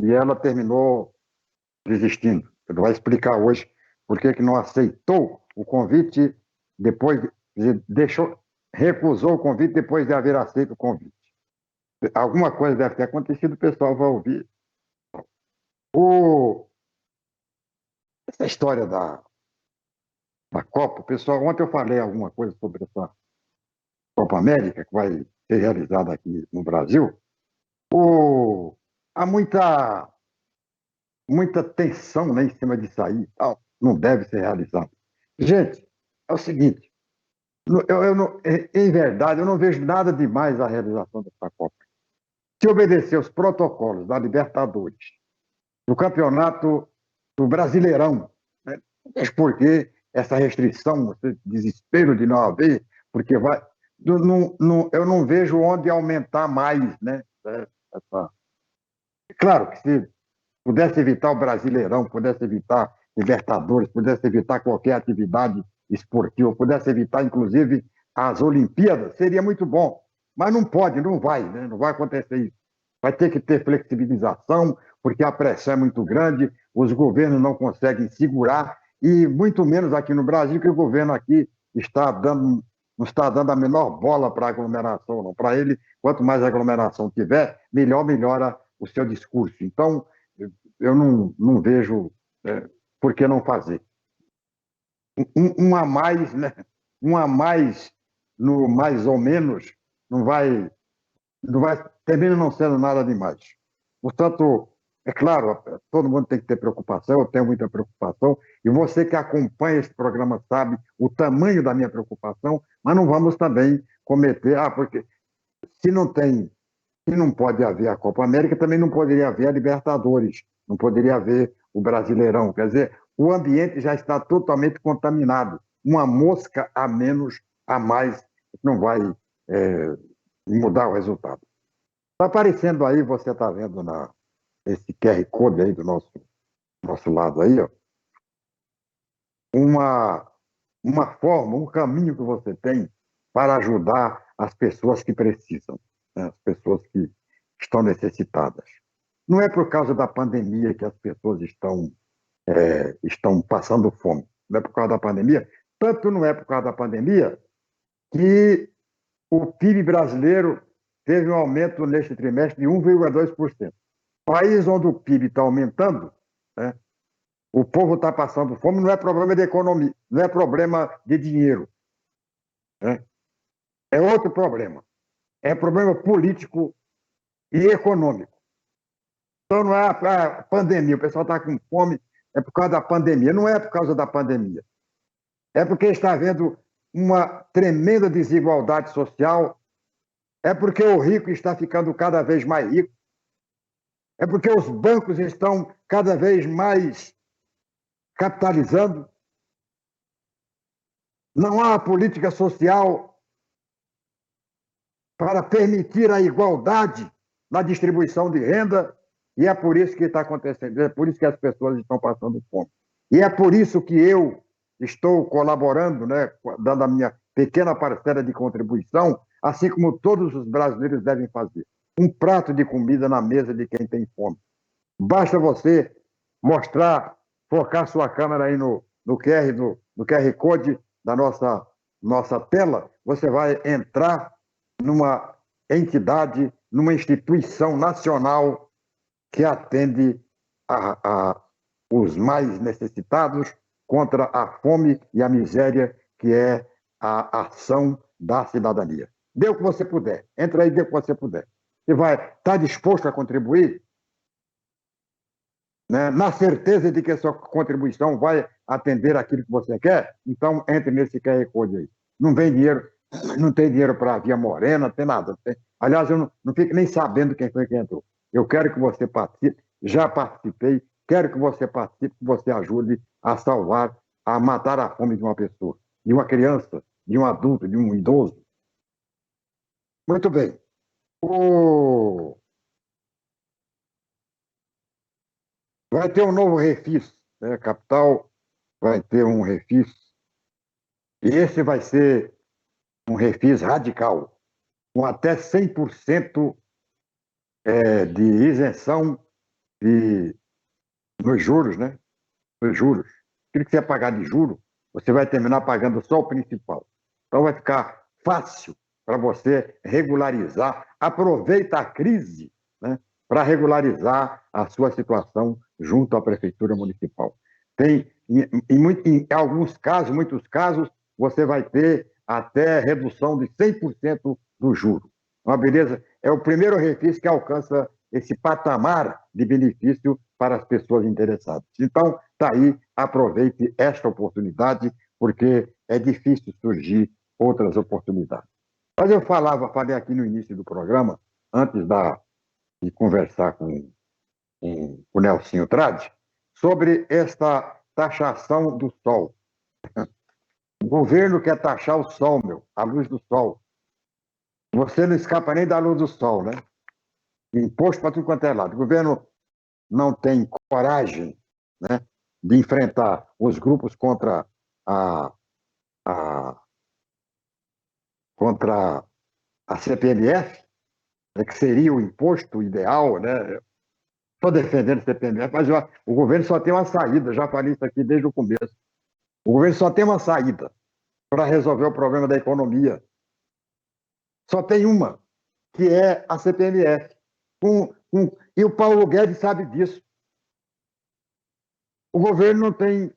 e ela terminou desistindo. Ele vai explicar hoje por que não aceitou o convite, recusou o convite depois de haver aceito o convite. Alguma coisa deve ter acontecido, o pessoal vai ouvir. Essa história da Copa, pessoal, ontem eu falei alguma coisa sobre essa Copa América, que vai ser realizada aqui no Brasil. Há muita tensão, né, em cima disso aí, não deve ser realizado. Gente, é o seguinte, em verdade, eu não vejo nada demais a realização dessa Copa. Se obedecer os protocolos da Libertadores, do Campeonato do Brasileirão, né, por que essa restrição, esse desespero de não haver, porque eu não vejo onde aumentar mais, né? Claro que se pudesse evitar o Brasileirão, pudesse evitar Libertadores, pudesse evitar qualquer atividade esportiva, pudesse evitar, inclusive, as Olimpíadas, seria muito bom. Mas não pode, não vai, né? Não vai acontecer isso. Vai ter que ter flexibilização, porque a pressão é muito grande, os governos não conseguem segurar, e muito menos aqui no Brasil, que o governo aqui não está dando a menor bola para a aglomeração, não. Para ele, quanto mais aglomeração tiver, melhora o seu discurso. Então, eu não vejo por que não fazer. Um a mais, né? Um a mais no mais ou menos, termina não sendo nada demais. Portanto, é claro, todo mundo tem que ter preocupação, eu tenho muita preocupação, e você que acompanha esse programa sabe o tamanho da minha preocupação, mas não vamos também cometer, porque se não pode haver a Copa América, também não poderia haver a Libertadores, não poderia haver o Brasileirão. Quer dizer, o ambiente já está totalmente contaminado. Uma mosca a menos, a mais, não vai mudar o resultado. Está aparecendo aí, você está vendo esse QR Code aí do nosso lado aí, ó, uma forma, um caminho que você tem para ajudar as pessoas que precisam, né? As pessoas que estão necessitadas. Não é por causa da pandemia que as pessoas estão passando fome. Não é por causa da pandemia. Tanto não é por causa da pandemia que o PIB brasileiro teve um aumento neste trimestre de 1,2%. País onde o PIB está aumentando, né, o povo está passando fome, não é problema de economia, não é problema de dinheiro, né? É outro problema. É problema político e econômico. Então não é a pandemia, o pessoal está com fome, é por causa da pandemia. Não é por causa da pandemia. É porque está havendo uma tremenda desigualdade social, é porque o rico está ficando cada vez mais rico, é porque os bancos estão cada vez mais capitalizando. Não há política social para permitir a igualdade na distribuição de renda, e é por isso que está acontecendo, é por isso que as pessoas estão passando fome. E é por isso que eu estou colaborando, né, dando a minha pequena parcela de contribuição, assim como todos os brasileiros devem fazer. Um prato de comida na mesa de quem tem fome. Basta você mostrar, focar sua câmera aí no QR Code da nossa tela, você vai entrar numa entidade, numa instituição nacional que atende os mais necessitados contra a fome e a miséria, que é a ação da cidadania. Dê o que você puder. Entra aí, dê o que você puder. Você vai estar disposto a contribuir, né, na certeza de que a sua contribuição vai atender aquilo que você quer? Então, entre nesse QR Code aí. Não vem dinheiro, não tem dinheiro para a Via Morena, não tem nada. Aliás, eu não fico nem sabendo quem foi que entrou. Eu quero que você participe, já participei, quero que você participe, que você ajude a salvar, a matar a fome de uma pessoa, de uma criança, de um adulto, de um idoso. Muito bem. Vai ter um novo refis, né? A capital vai ter um refis, e esse vai ser um refis radical, com até 100% de isenção nos juros, né? Nos juros. Aquilo que você ia pagar de juro, você vai terminar pagando só o principal. Então vai ficar fácil para você regularizar. Aproveita a crise, né, para regularizar a sua situação junto à Prefeitura Municipal. Em alguns casos, muitos casos, você vai ter até redução de 100% do juro. Uma beleza, é o primeiro refis que alcança esse patamar de benefício para as pessoas interessadas. Então, está aí, aproveite esta oportunidade, porque é difícil surgir outras oportunidades. Mas eu falei aqui no início do programa, antes de conversar com o Nelsinho Trade, sobre esta taxação do sol. O governo quer taxar o sol, a luz do sol. Você não escapa nem da luz do sol, né? Imposto para tudo quanto é lado. O governo não tem coragem, né, de enfrentar os grupos contra a CPMF, né, que seria o imposto ideal, né? Estou defendendo o CPMF, mas o governo só tem uma saída, já falei isso aqui desde o começo. O governo só tem uma saída para resolver o problema da economia. Só tem uma, que é a CPMF. E o Paulo Guedes sabe disso. O governo não tem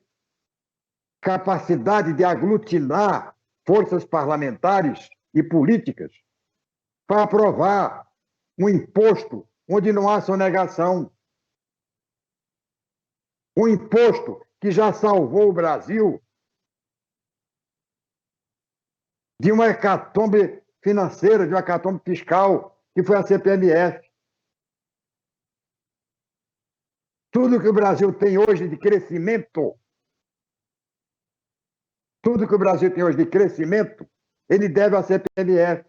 capacidade de aglutinar forças parlamentares e políticas para aprovar um imposto onde não há sonegação. Um imposto que já salvou o Brasil de uma hecatombe financeira, de uma hecatombe fiscal, que foi a CPMF. Tudo que o Brasil tem hoje de crescimento Tudo que o Brasil tem hoje de crescimento, ele deve à CPMF.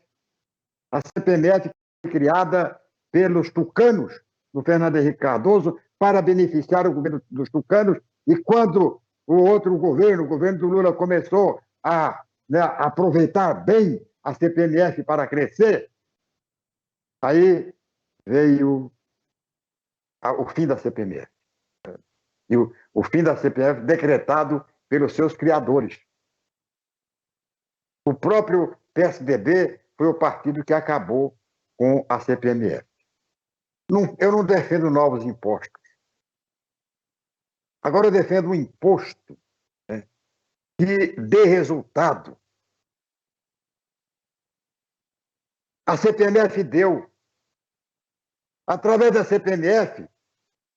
A CPMF foi criada pelos tucanos do Fernando Henrique Cardoso para beneficiar o governo dos tucanos, e quando o outro governo, o governo do Lula, começou a aproveitar bem a CPMF para crescer, aí veio o fim da CPMF. E o fim da CPMF decretado pelos seus criadores. O próprio PSDB foi o partido que acabou com a CPMF. Eu não defendo novos impostos. Agora eu defendo um imposto, né, que dê resultado. A CPMF deu. Através da CPMF,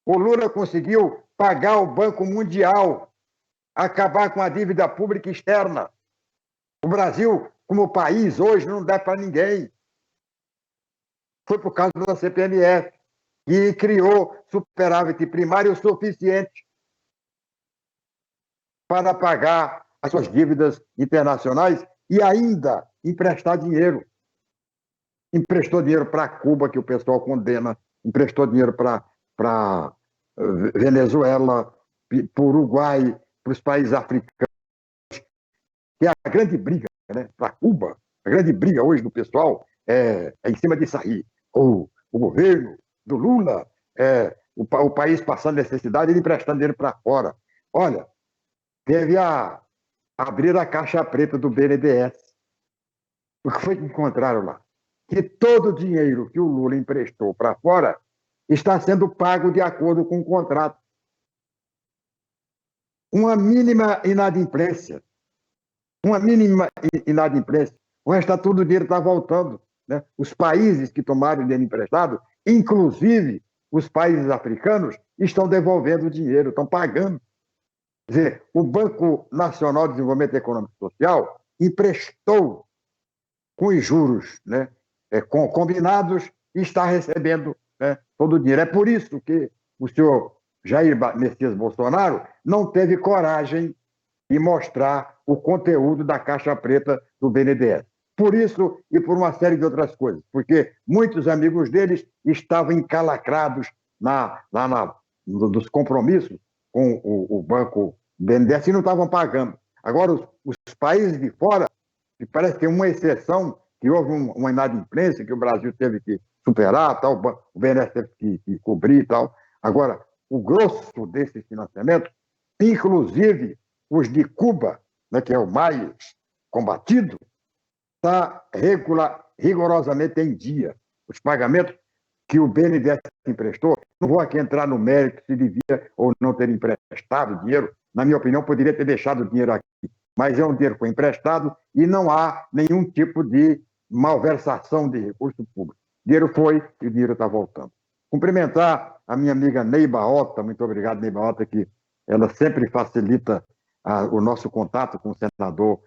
o Lula conseguiu pagar o Banco Mundial, acabar com a dívida pública externa. O Brasil, como país, hoje não dá para ninguém. Foi por causa da CPMF, que criou superávit primário suficiente para pagar as suas dívidas internacionais e ainda emprestar dinheiro. Emprestou dinheiro para Cuba, que o pessoal condena, emprestou dinheiro para Venezuela, para o Uruguai, para os países africanos. Que é a grande briga, né, para Cuba, a grande briga hoje do pessoal é em cima disso aí. O governo do Lula, o país passando necessidade, ele emprestando dinheiro para fora. Olha, teve abrir a caixa preta do BNDES. O que foi que encontraram lá? Que todo o dinheiro que o Lula emprestou para fora está sendo pago de acordo com o contrato. Uma mínima inadimplência. Uma mínima inadimplência. O resto todo o dinheiro está voltando. Né? Os países que tomaram dinheiro emprestado, inclusive os países africanos, estão devolvendo o dinheiro, estão pagando. Quer dizer, o Banco Nacional de Desenvolvimento Econômico e Social emprestou com os juros, né, combinados, e está recebendo, né, todo o dinheiro. É por isso que o senhor Jair Messias Bolsonaro não teve coragem de mostrar o conteúdo da caixa preta do BNDES. Por isso e por uma série de outras coisas, porque muitos amigos deles estavam encalacrados dos compromissos com o Banco BNDES e não estavam pagando. Agora, os países de fora, que parece que tem uma exceção, que houve uma inadimplência que o Brasil teve que superar, tal, o BNDES teve que cobrir e tal. Agora, o grosso desses financiamentos, inclusive os de Cuba, né, que é o mais combatido, está rigorosamente em dia. Os pagamentos que o BNDES emprestou, não vou aqui entrar no mérito se devia ou não ter emprestado dinheiro, na minha opinião, poderia ter deixado o dinheiro aqui, mas é um dinheiro que foi emprestado e não há nenhum tipo de malversação de recurso público. O dinheiro foi e o dinheiro está voltando. Cumprimentar a minha amiga Neiba Ota, muito obrigado, Neiba Ota, que ela sempre facilita o nosso contato com o senador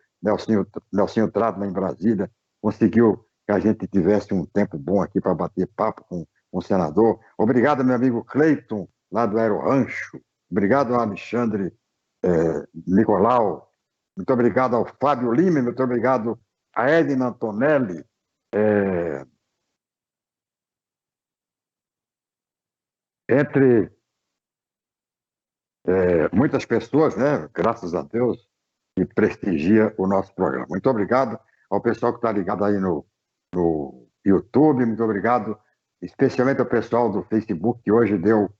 Nelsinho Trado, lá em Brasília, conseguiu que a gente tivesse um tempo bom aqui para bater papo com o senador. Obrigado, meu amigo Cleiton, lá do Aero Rancho. Obrigado ao Alexandre Nicolau. Muito obrigado ao Fábio Lima. Muito obrigado a Edna Antonelli. Entre muitas pessoas, né, graças a Deus, que prestigia o nosso programa. Muito obrigado ao pessoal que está ligado aí no YouTube, muito obrigado especialmente ao pessoal do Facebook, que hoje deu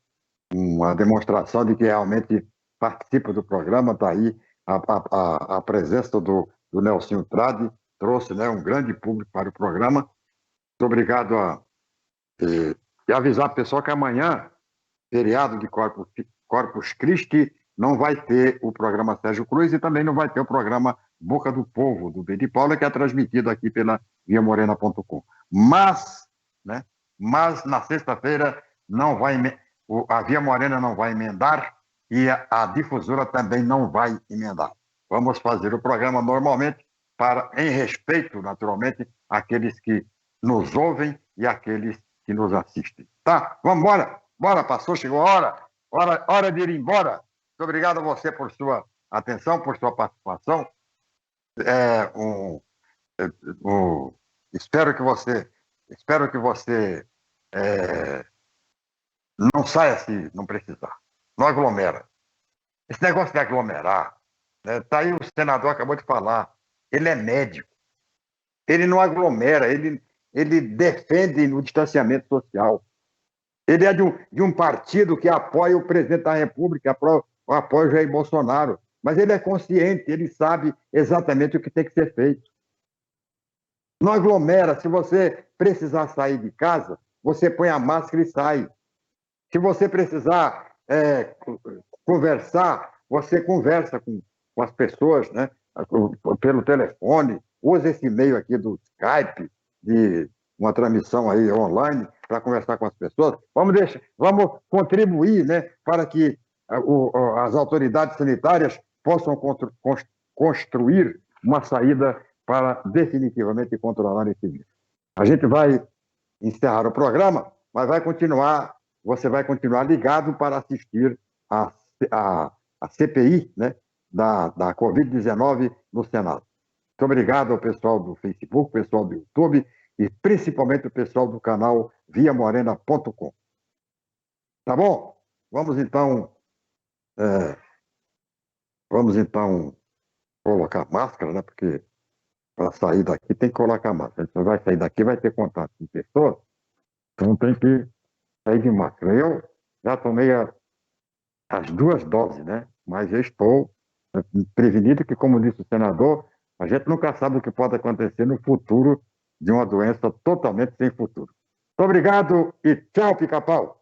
uma demonstração de que realmente participa do programa. Está aí a presença do Nelsinho Trade, trouxe, né, um grande público para o programa. Muito obrigado e avisar o pessoal que amanhã, feriado de Corpus Christi, não vai ter o programa Sérgio Cruz e também não vai ter o programa Boca do Povo, do Bedi Paula, que é transmitido aqui pela viamorena.com. Mas na sexta-feira a Via Morena não vai emendar e a difusora também não vai emendar. Vamos fazer o programa normalmente, em respeito, naturalmente, àqueles que nos ouvem e àqueles que nos assistem. Tá? Vamos embora? Bora, passou, chegou a hora de ir embora. Muito obrigado a você por sua atenção, por sua participação. é, um, é, um- espero que você não saia se não precisar. Não aglomera. Esse negócio de aglomerar, né, tá aí o senador acabou de falar. Ele é médico. Ele não aglomera, ele defende o distanciamento social. Ele é de um partido que apoia o presidente da República, apoia o Jair Bolsonaro. Mas ele é consciente, ele sabe exatamente o que tem que ser feito. Não aglomera. Se você precisar sair de casa, você põe a máscara e sai. Se você precisar conversar, você conversa com as pessoas, né? Pelo telefone. Usa esse e-mail aqui do Skype, de uma transmissão aí online, para conversar com as pessoas. Vamos contribuir, né, para que as autoridades sanitárias possam construir uma saída para definitivamente controlar esse vírus. A gente vai encerrar o programa, mas você vai continuar ligado para assistir a CPI, né, da Covid-19 no Senado. Muito obrigado ao pessoal do Facebook, pessoal do YouTube e principalmente o pessoal do canal viamorena.com. Tá bom? Vamos então colocar máscara, né? Porque para sair daqui tem que colocar máscara. Você vai sair daqui, vai ter contato com pessoas, então tem que sair de máscara. Eu já tomei as 2 doses, né? Mas eu estou prevenido que, como disse o senador, a gente nunca sabe o que pode acontecer no futuro de uma doença totalmente sem futuro. Muito obrigado e tchau, Pica-Pau!